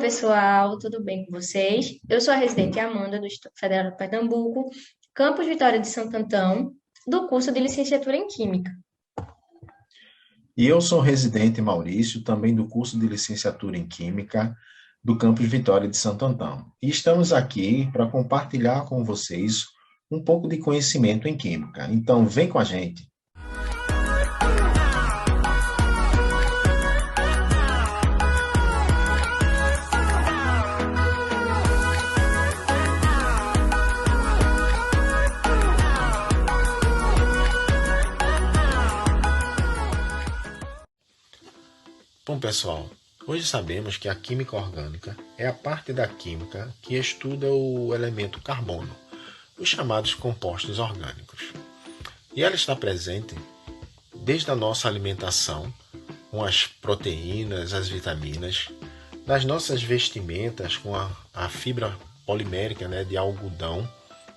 Pessoal, tudo bem com vocês? Eu sou a residente Amanda, do Instituto Federal de Pernambuco, Campus Vitória de Santo Antão, do curso de Licenciatura em Química. E eu sou residente Maurício, também do curso de Licenciatura em Química do Campus Vitória de Santo Antão. E estamos aqui para compartilhar com vocês um pouco de conhecimento em Química. Então, vem com a gente! Bom, pessoal, hoje sabemos que a química orgânica é a parte da química que estuda o elemento carbono, os chamados compostos orgânicos. E ela está presente desde a nossa alimentação, com as proteínas, as vitaminas, nas nossas vestimentas, com a fibra polimérica, de algodão,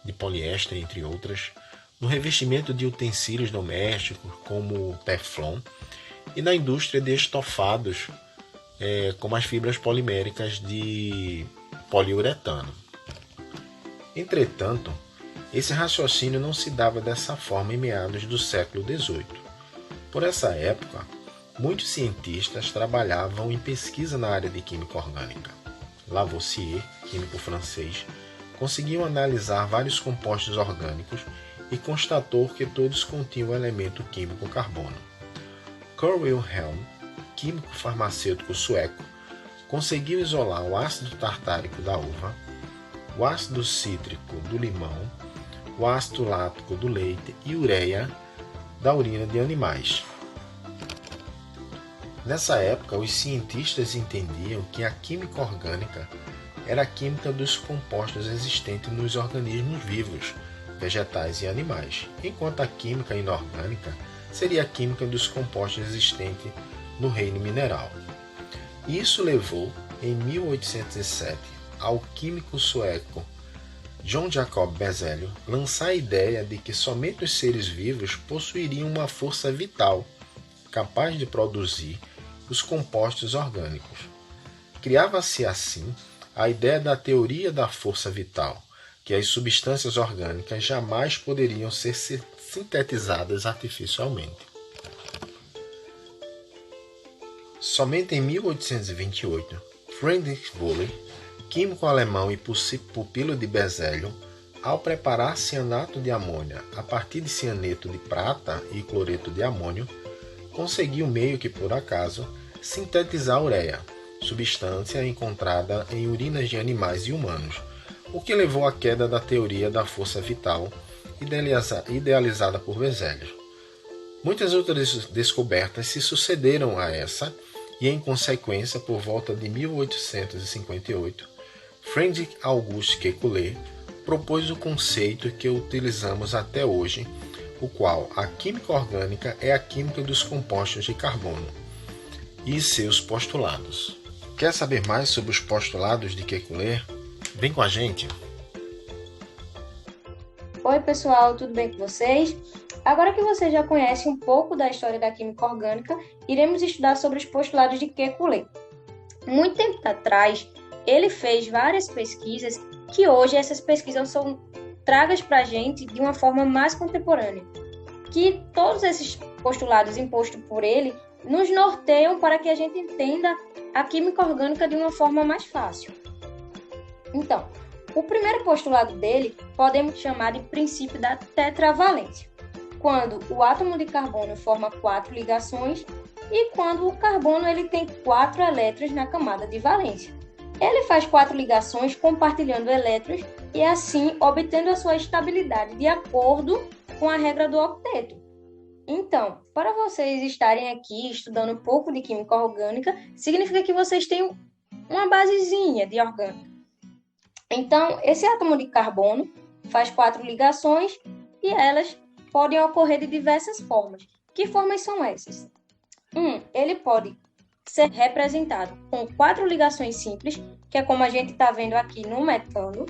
de poliéster, entre outras, no revestimento de utensílios domésticos, como o Teflon, e na indústria de estofados, como as fibras poliméricas de poliuretano. Entretanto, esse raciocínio não se dava dessa forma em meados do século XVIII. Por essa época, muitos cientistas trabalhavam em pesquisa na área de química orgânica. Lavoisier, químico francês, conseguiu analisar vários compostos orgânicos e constatou que todos continham o elemento químico carbono. Carl Wilhelm, químico farmacêutico sueco, conseguiu isolar o ácido tartárico da uva, o ácido cítrico do limão, o ácido lático do leite e ureia da urina de animais. Nessa época, os cientistas entendiam que a química orgânica era a química dos compostos existentes nos organismos vivos, vegetais e animais, enquanto a química inorgânica seria a química dos compostos existentes no reino mineral. Isso levou, em 1807, ao químico sueco John Jacob Berzelius lançar a ideia de que somente os seres vivos possuiriam uma força vital, capaz de produzir os compostos orgânicos. Criava-se assim a ideia da teoria da força vital, que as substâncias orgânicas jamais poderiam ser sintetizadas artificialmente. Somente em 1828, Friedrich Wöhler, químico alemão e pupilo de Berzelius, ao preparar cianato de amônia a partir de cianeto de prata e cloreto de amônio, conseguiu meio que por acaso sintetizar a ureia, substância encontrada em urinas de animais e humanos, o que levou à queda da teoria da força vital idealizada por Berzelius. Muitas outras descobertas se sucederam a essa e, em consequência, por volta de 1858, Friedrich August Kekulé propôs o conceito que utilizamos até hoje, o qual a química orgânica é a química dos compostos de carbono e seus postulados. Quer saber mais sobre os postulados de Kekulé? Vem com a gente! Oi, pessoal, tudo bem com vocês? Agora que você já conhece um pouco da história da química orgânica, iremos estudar sobre os postulados de Kekulé. Muito tempo atrás, ele fez várias pesquisas que hoje essas pesquisas são tragas para a gente de uma forma mais contemporânea. Que todos esses postulados impostos por ele nos norteiam para que a gente entenda a química orgânica de uma forma mais fácil. Então, o primeiro postulado dele podemos chamar de princípio da tetravalência, quando o átomo de carbono forma 4 ligações e quando o carbono ele tem 4 elétrons na camada de valência. Ele faz 4 ligações compartilhando elétrons e assim obtendo a sua estabilidade de acordo com a regra do octeto. Então, para vocês estarem aqui estudando um pouco de química orgânica, significa que vocês têm uma basezinha de orgânica. Então, esse átomo de carbono faz 4 ligações e elas podem ocorrer de diversas formas. Que formas são essas? Ele pode ser representado com 4 ligações simples, que é como a gente está vendo aqui no metano.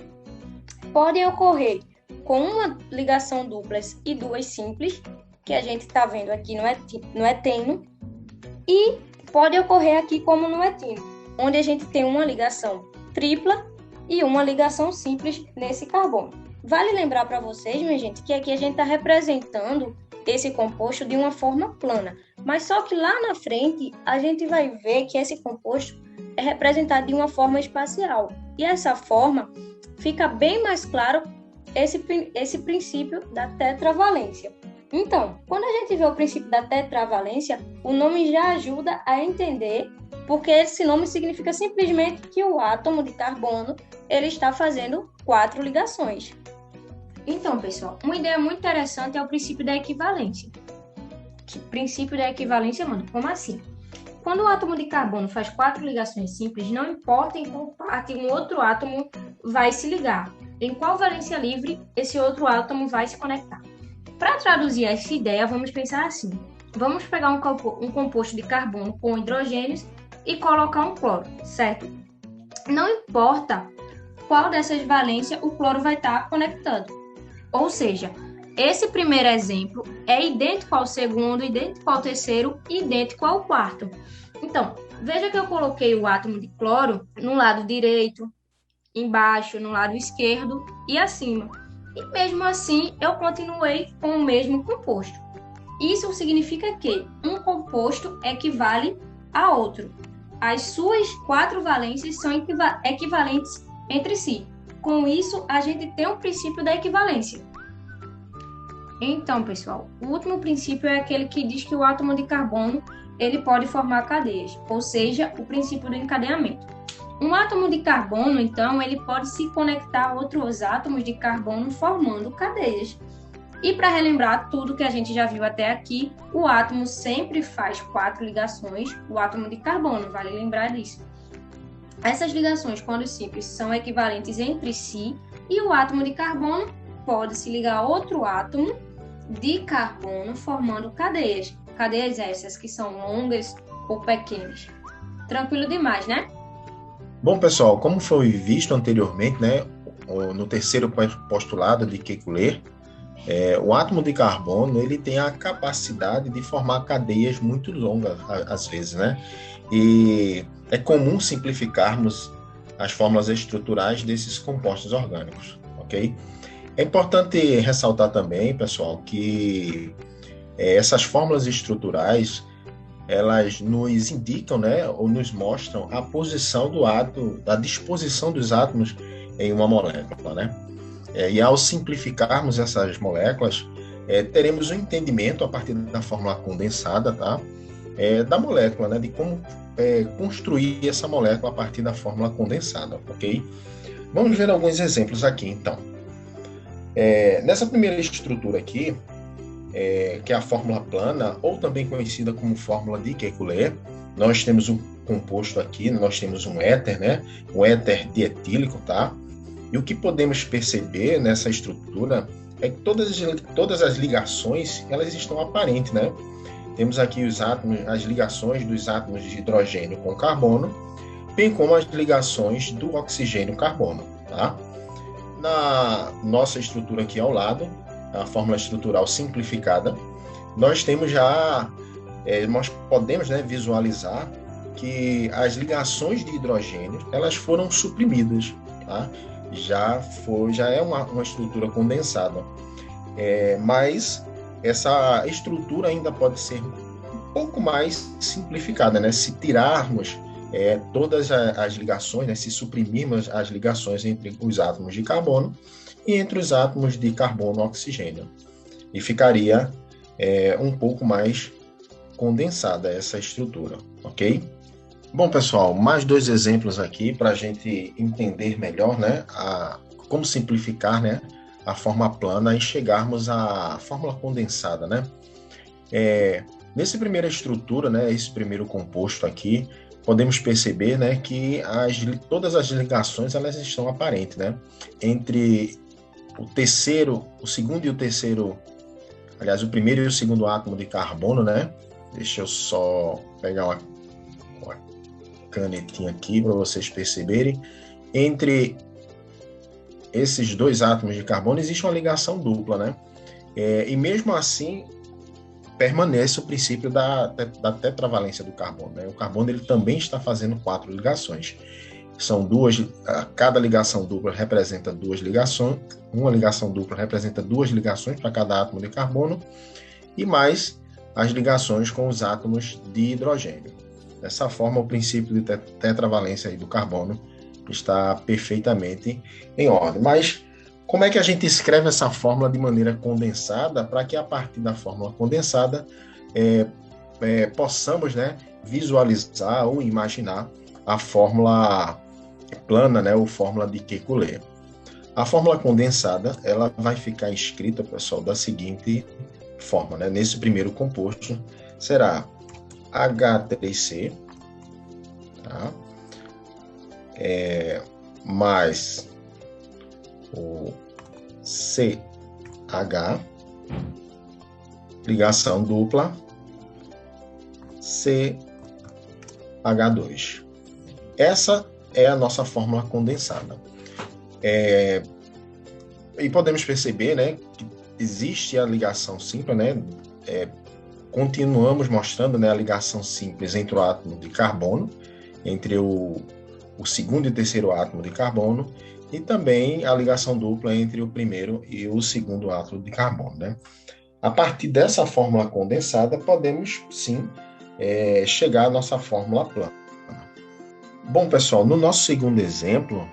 Podem ocorrer com uma ligação duplas e 2 simples, que a gente está vendo aqui no eteno. E pode ocorrer aqui como no etilo, onde a gente tem uma ligação tripla e uma ligação simples nesse carbono. Vale lembrar para vocês, minha gente, que aqui a gente está representando esse composto de uma forma plana, mas só que lá na frente a gente vai ver que esse composto é representado de uma forma espacial, e essa forma fica bem mais claro esse princípio da tetravalência. Então, quando a gente vê o princípio da tetravalência, o nome já ajuda a entender, porque esse nome significa simplesmente que o átomo de carbono ele está fazendo 4 ligações. Então, pessoal, uma ideia muito interessante é o princípio da equivalência. Que princípio da equivalência, mano, como assim? Quando o átomo de carbono faz 4 ligações simples, não importa em qual parte um outro átomo vai se ligar, em qual valência livre esse outro átomo vai se conectar. Para traduzir essa ideia, vamos pensar assim. Vamos pegar um composto de carbono com hidrogênios e colocar um cloro, certo? Não importa qual dessas valências o cloro vai estar conectando. Ou seja, esse primeiro exemplo é idêntico ao segundo, idêntico ao terceiro e idêntico ao quarto. Então, veja que eu coloquei o átomo de cloro no lado direito, embaixo, no lado esquerdo e acima. E mesmo assim, eu continuei com o mesmo composto. Isso significa que um composto equivale a outro. As suas 4 valências são equivalentes entre si. Com isso, a gente tem o princípio da equivalência. Então, pessoal, o último princípio é aquele que diz que o átomo de carbono ele pode formar cadeias, ou seja, o princípio do encadeamento. Um átomo de carbono, então, ele pode se conectar a outros átomos de carbono formando cadeias. E para relembrar tudo que a gente já viu até aqui, o átomo sempre faz 4 ligações, o átomo de carbono, vale lembrar disso. Essas ligações, quando simples, são equivalentes entre si e o átomo de carbono pode se ligar a outro átomo de carbono formando cadeias. Cadeias essas que são longas ou pequenas. Tranquilo demais, né? Bom, pessoal, como foi visto anteriormente, né, no terceiro postulado de Kekulé, o átomo de carbono ele tem a capacidade de formar cadeias muito longas, às vezes, né? E é comum simplificarmos as fórmulas estruturais desses compostos orgânicos, ok? É importante ressaltar também, pessoal, que essas fórmulas estruturais, elas nos indicam, né, ou nos mostram a posição do átomo, a disposição dos átomos em uma molécula, né? E ao simplificarmos essas moléculas, teremos um entendimento a partir da fórmula condensada, tá? Da molécula, né? De como construir essa molécula a partir da fórmula condensada, ok? Vamos ver alguns exemplos aqui, então. Nessa primeira estrutura aqui, que é a fórmula plana, ou também conhecida como fórmula de Kekulé, nós temos um composto aqui, nós temos um éter, né? Um éter dietílico, tá? E o que podemos perceber nessa estrutura é que todas as ligações, elas estão aparentes, né? Temos aqui os átomos, as ligações dos átomos de hidrogênio com carbono, bem como as ligações do oxigênio-carbono, tá? Na nossa estrutura aqui ao lado, a fórmula estrutural simplificada, nós temos já, nós podemos, né, visualizar que as ligações de hidrogênio, elas foram suprimidas, tá? Já é uma estrutura condensada, mas essa estrutura ainda pode ser um pouco mais simplificada, né? Se tirarmos todas as ligações, né? Se suprimirmos as ligações entre os átomos de carbono e entre os átomos de carbono e oxigênio, e ficaria um pouco mais condensada essa estrutura, ok? Bom, pessoal, mais 2 exemplos aqui para a gente entender melhor, né, como simplificar, né, a forma plana e chegarmos à fórmula condensada, né? Nessa primeira estrutura, né, esse primeiro composto aqui, podemos perceber, né, que todas as ligações elas estão aparentes, né, entre o segundo e o terceiro, aliás, o primeiro e o segundo átomo de carbono, né? Deixa eu só pegar uma canetinha aqui para vocês perceberem. Entre esses 2 átomos de carbono existe uma ligação dupla, né? E mesmo assim, permanece o princípio da tetravalência do carbono, né? O carbono ele também está fazendo 4 ligações. São duas, cada ligação dupla representa 2 ligações, uma ligação dupla representa 2 ligações para cada átomo de carbono, e mais as ligações com os átomos de hidrogênio. Dessa forma, o princípio de tetravalência aí do carbono está perfeitamente em ordem. Mas como é que a gente escreve essa fórmula de maneira condensada para que a partir da fórmula condensada possamos, né, visualizar ou imaginar a fórmula plana, né, ou fórmula de Kekulé? A fórmula condensada ela vai ficar escrita, pessoal, da seguinte forma, né? Nesse primeiro composto será H3C, tá? Mais o CH, ligação dupla CH2. Essa é a nossa fórmula condensada. E podemos perceber, né, que existe a ligação simples, né? Continuamos mostrando, né, a ligação simples entre o átomo de carbono, entre o segundo e terceiro átomo de carbono, e também a ligação dupla entre o primeiro e o segundo átomo de carbono, né? A partir dessa fórmula condensada, podemos, sim, chegar à nossa fórmula plana. Bom, pessoal, no nosso segundo exemplo,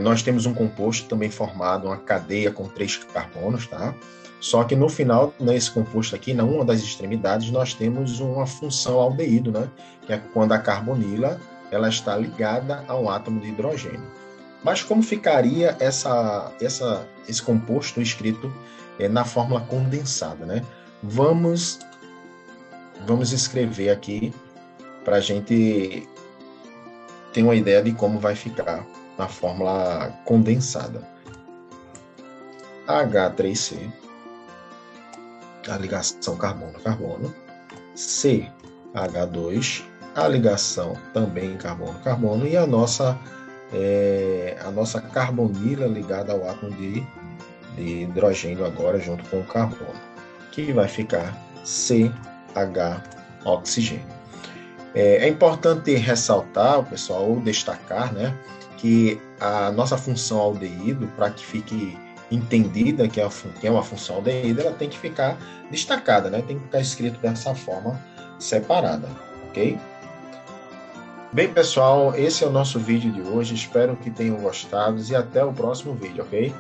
nós temos um composto também formado, uma cadeia com 3 carbonos, tá? Só que no final, nesse composto aqui, na uma das extremidades, nós temos uma função aldeído, né? Que é quando a carbonila ela está ligada a um átomo de hidrogênio. Mas como ficaria esse composto escrito na fórmula condensada, né? Vamos escrever aqui para a gente ter uma ideia de como vai ficar na fórmula condensada. H3C, a ligação carbono-carbono, CH2, a ligação também carbono-carbono, e a nossa carbonila ligada ao átomo de hidrogênio agora junto com o carbono, que vai ficar CH oxigênio. É importante ressaltar, pessoal, ou destacar, né, que a nossa função aldeído, para que fique entendida que é uma função aldeído, ela tem que ficar destacada, né? Tem que ficar escrito dessa forma separada, ok? Bem, pessoal, esse é o nosso vídeo de hoje. Espero que tenham gostado e até o próximo vídeo, ok?